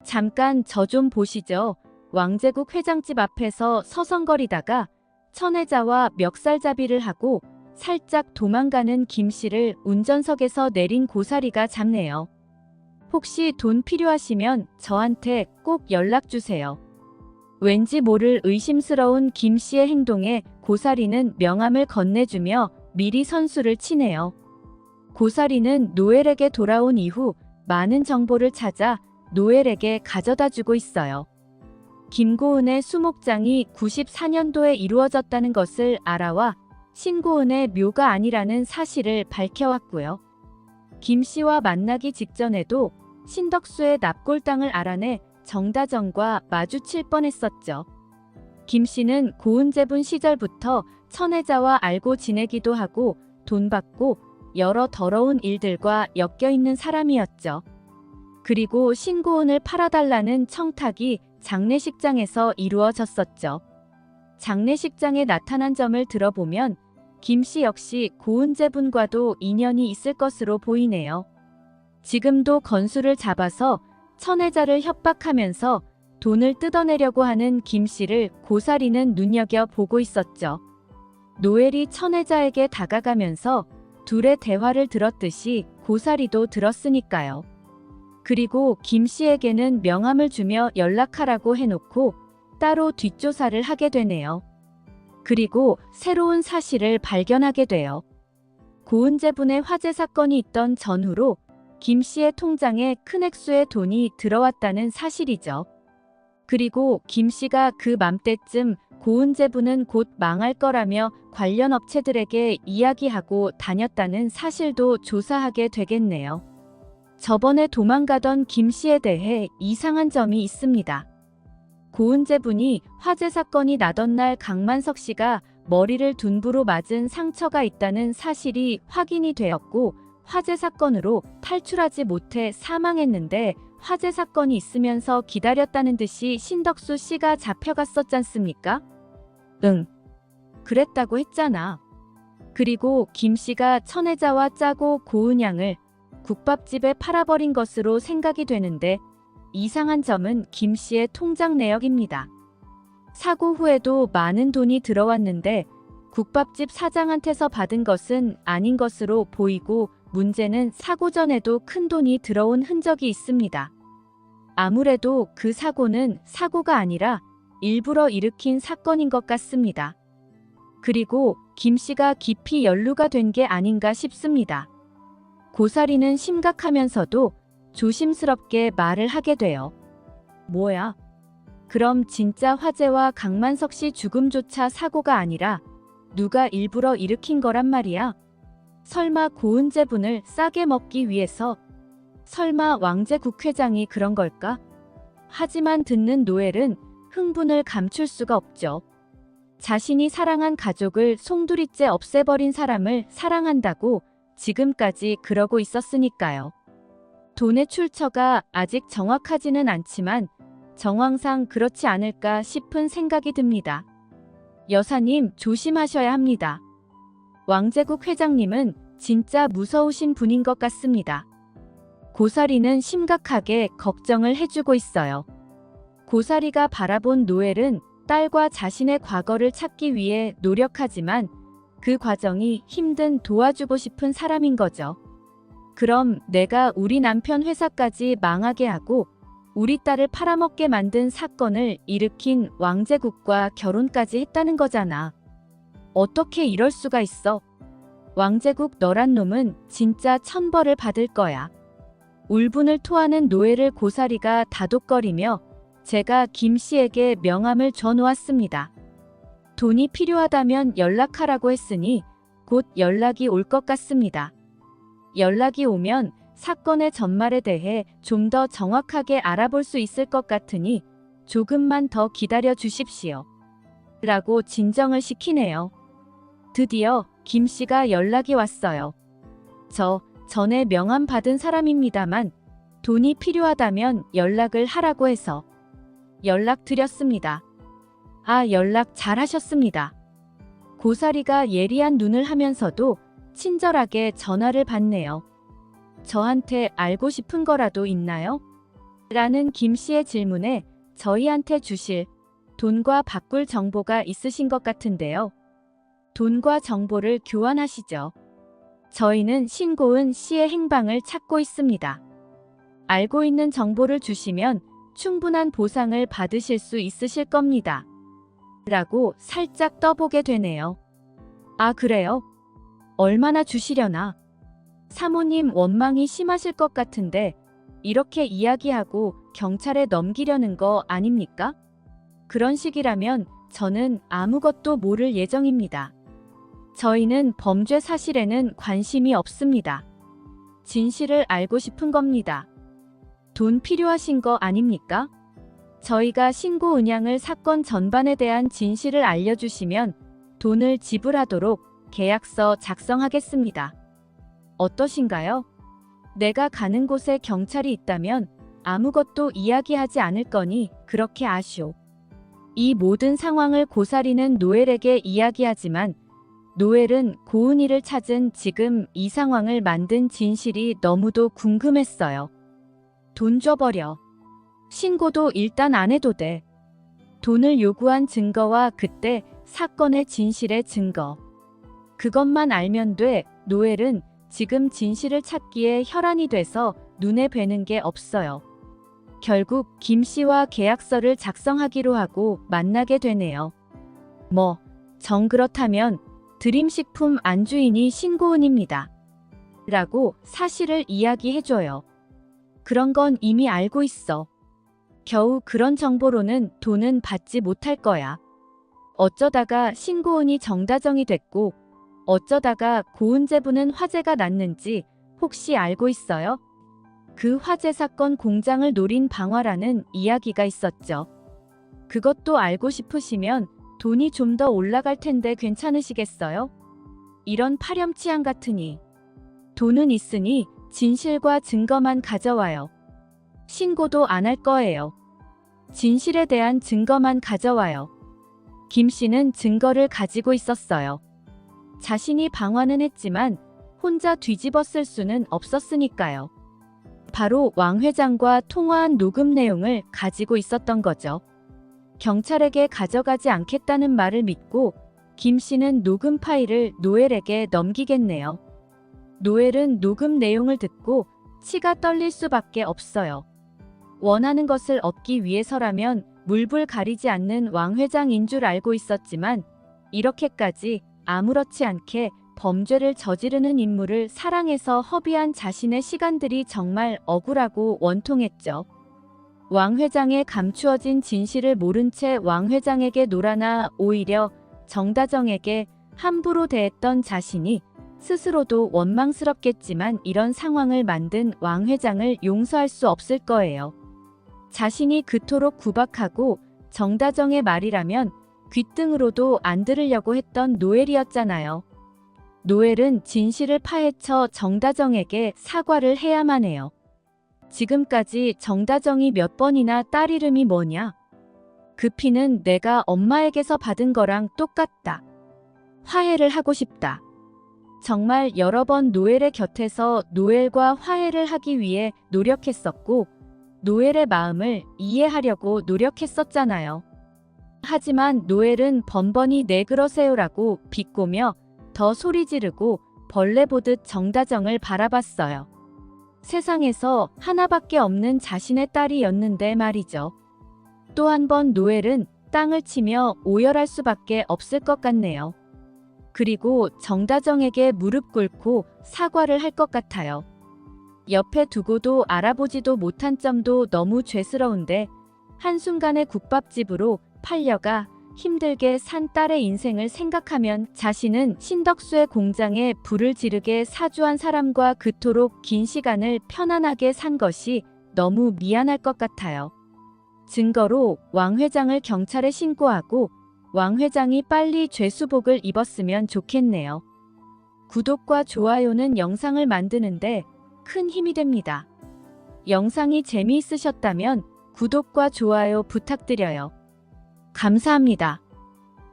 잠깐 저 좀 보시죠. 왕제국 회장집 앞에서 서성거리다가 천혜자와 멱살잡이를 하고 살짝 도망가는 김씨를 운전석에서 내린 고사리가 잡네요. 혹시 돈 필요하시면 저한테 꼭 연락주세요. 왠지 모를 의심스러운 김씨의 행동에 고사리는 명함을 건네주며 미리 선수를 치네요. 고사리는 노엘에게 돌아온 이후 많은 정보를 찾아 노엘에게 가져다주고 있어요. 김고은의 수목장이 94년도에 이루어졌다는 것을 알아와 신고은의 묘가 아니라는 사실을 밝혀왔고요. 김씨와 만나기 직전에도 신덕수의 납골당을 알아내 정다정과 마주칠 뻔했었죠. 김씨는 고은제분 시절부터 천혜자와 알고 지내기도 하고 돈 받고 여러 더러운 일들과 엮여있는 사람이었죠. 그리고 신고은을 팔아달라는 청탁이 장례식장에서 이루어졌었죠. 장례식장에 나타난 점을 들어보면 김씨 역시 고은제분과도 인연이 있을 것으로 보이네요. 지금도 건수를 잡아서 천혜자를 협박하면서 돈을 뜯어내려고 하는 김씨를 고사리는 눈여겨보고 있었죠. 노엘이 천혜자에게 다가가면서 둘의 대화를 들었듯이 고사리도 들었으니까요. 그리고 김씨에게는 명함을 주며 연락하라고 해놓고 따로 뒷조사를 하게 되네요. 그리고 새로운 사실을 발견하게 돼요. 고은제분의 화재 사건이 있던 전후로 김씨의 통장에 큰 액수의 돈이 들어왔다는 사실이죠. 그리고 김씨가 그 맘때쯤 고은제분은 곧 망할 거라며 관련 업체들에게 이야기하고 다녔다는 사실도 조사하게 되겠네요. 저번에 도망가던 김씨에 대해 이상한 점이 있습니다. 고은제분이 화재 사건이 나던 날 강만석 씨가 머리를 둔부로 맞은 상처가 있다는 사실이 확인이 되었고 화재 사건으로 탈출하지 못해 사망했는데 화재 사건이 있으면서 기다렸다는 듯이 신덕수 씨가 잡혀갔었잖습니까? 응. 그랬다고 했잖아. 그리고 김씨가 천혜자와 짜고 고은양을 국밥집에 팔아버린 것으로 생각이 되는데 이상한 점은 김씨의 통장 내역입니다. 사고 후에도 많은 돈이 들어왔는데 국밥집 사장한테서 받은 것은 아닌 것으로 보이고 문제는 사고 전에도 큰 돈이 들어온 흔적이 있습니다. 아무래도 그 사고는 사고가 아니라 일부러 일으킨 사건인 것 같습니다. 그리고 김씨가 깊이 연루가 된 게 아닌가 싶습니다. 고사리는 심각하면서도 조심스럽게 말을 하게 돼요. 뭐야? 그럼 진짜 화재와 강만석 씨 죽음조차 사고가 아니라 누가 일부러 일으킨 거란 말이야? 설마 고은제분을 싸게 먹기 위해서? 설마 왕제국 회장이 그런 걸까? 하지만 듣는 노엘은 흥분을 감출 수가 없죠. 자신이 사랑한 가족을 송두리째 없애버린 사람을 사랑한다고 지금까지 그러고 있었으니까요. 돈의 출처가 아직 정확하지는 않지만 정황상 그렇지 않을까 싶은 생각이 듭니다. 여사님 조심하셔야 합니다. 왕제국 회장님은 진짜 무서우신 분인 것 같습니다. 고사리는 심각하게 걱정을 해주고 있어요. 고사리가 바라본 노엘은 딸과 자신의 과거를 찾기 위해 노력하지만 그 과정이 힘든 도와주고 싶은 사람인 거죠. 그럼 내가 우리 남편 회사까지 망하게 하고 우리 딸을 팔아먹게 만든 사건을 일으킨 왕제국과 결혼까지 했다는 거잖아. 어떻게 이럴 수가 있어? 왕제국 너란 놈은 진짜 천벌을 받을 거야. 울분을 토하는 노엘을 고사리가 다독거리며 제가 김씨에게 명함을 줘놓았습니다. 돈이 필요하다면 연락하라고 했으니 곧 연락이 올 것 같습니다. 연락이 오면 사건의 전말에 대해 좀 더 정확하게 알아볼 수 있을 것 같으니 조금만 더 기다려 주십시오. 라고 진정을 시키네요. 드디어 김씨가 연락이 왔어요. 저 전에 명함 받은 사람입니다만 돈이 필요하다면 연락을 하라고 해서 연락드렸습니다. 아, 연락 잘하셨습니다. 고사리가 예리한 눈을 하면서도 친절하게 전화를 받네요. 저한테 알고 싶은 거라도 있나요? 라는 김 씨의 질문에 저희한테 주실 돈과 바꿀 정보가 있으신 것 같은데요. 돈과 정보를 교환하시죠. 저희는 신고은 씨의 행방을 찾고 있습니다. 알고 있는 정보를 주시면 충분한 보상을 받으실 수 있으실 겁니다. 라고 살짝 떠보게 되네요. 아, 그래요? 얼마나 주시려나? 사모님 원망이 심하실 것 같은데 이렇게 이야기하고 경찰에 넘기려는 거 아닙니까? 그런 식이라면 저는 아무것도 모를 예정입니다. 저희는 범죄 사실에는 관심이 없습니다. 진실을 알고 싶은 겁니다. 돈 필요하신 거 아닙니까? 저희가 신고 은양을 사건 전반에 대한 진실을 알려주시면 돈을 지불하도록 계약서 작성하겠습니다. 어떠신가요? 내가 가는 곳에 경찰이 있다면 아무것도 이야기하지 않을 거니 그렇게 아시오. 이 모든 상황을 고사리는 노엘에게 이야기하지만 노엘은 고은이를 찾은 지금 이 상황을 만든 진실이 너무도 궁금했어요. 돈 줘버려. 신고도 일단 안 해도 돼. 돈을 요구한 증거와 그때 사건의 진실의 증거. 그것만 알면 돼. 노엘은 지금 진실을 찾기에 혈안이 돼서 눈에 뵈는 게 없어요. 결국 김 씨와 계약서를 작성하기로 하고 만나게 되네요. 정 그렇다면 드림식품 안주인이 신고은입니다. 라고 사실을 이야기해줘요. 그런 건 이미 알고 있어. 겨우 그런 정보로는 돈은 받지 못할 거야. 어쩌다가 신고은이 정다정이 됐고 어쩌다가 고은제부는 화재가 났는지 혹시 알고 있어요? 그 화재 사건 공장을 노린 방화라는 이야기가 있었죠. 그것도 알고 싶으시면 돈이 좀 더 올라갈 텐데 괜찮으시겠어요? 이런 파렴치한 같으니. 돈은 있으니 진실과 증거만 가져와요. 신고도 안 할 거예요. 진실에 대한 증거만 가져와요. 김 씨는 증거를 가지고 있었어요. 자신이 방화는 했지만 혼자 뒤집어 쓸 수는 없었으니까요. 바로 왕 회장과 통화한 녹음 내용을 가지고 있었던 거죠. 경찰에게 가져가지 않겠다는 말을 믿고 김 씨는 녹음 파일을 노엘에게 넘기겠네요. 노엘은 녹음 내용을 듣고 치가 떨릴 수밖에 없어요. 원하는 것을 얻기 위해서라면 물불 가리지 않는 왕 회장인 줄 알고 있었지만 이렇게까지 아무렇지 않게 범죄를 저지르는 인물을 사랑해서 허비한 자신의 시간들이 정말 억울하고 원통했죠. 왕 회장의 감추어진 진실을 모른 채 왕 회장에게 놀아나 오히려 정다정에게 함부로 대했던 자신이 스스로도 원망스럽겠지만 이런 상황을 만든 왕 회장을 용서할 수 없을 거예요. 자신이 그토록 구박하고 정다정의 말이라면 귓등으로도 안 들으려고 했던 노엘이었잖아요. 노엘은 진실을 파헤쳐 정다정에게 사과를 해야만 해요. 지금까지 정다정이 몇 번이나 딸 이름이 뭐냐? 그 피는 내가 엄마에게서 받은 거랑 똑같다. 화해를 하고 싶다. 정말 여러 번 노엘의 곁에서 노엘과 화해를 하기 위해 노력했었고 노엘의 마음을 이해하려고 노력했었잖아요. 하지만 노엘은 번번이 네 그러세요라고 비꼬며 더 소리 지르고 벌레 보듯 정다정을 바라봤어요. 세상에서 하나밖에 없는 자신의 딸이었는데 말이죠. 또 한 번 노엘은 땅을 치며 오열할 수밖에 없을 것 같네요. 그리고 정다정에게 무릎 꿇고 사과를 할 것 같아요. 옆에 두고도 알아보지도 못한 점도 너무 죄스러운데 한순간에 국밥집으로 팔려가 힘들게 산 딸의 인생을 생각하면 자신은 신덕수의 공장에 불을 지르게 사주한 사람과 그토록 긴 시간을 편안하게 산 것이 너무 미안할 것 같아요. 증거로 왕 회장을 경찰에 신고하고 왕 회장이 빨리 죄수복을 입었으면 좋겠네요. 구독과 좋아요는 영상을 만드는데 큰 힘이 됩니다. 영상이 재미있으셨다면 구독과 좋아요 부탁드려요. 감사합니다.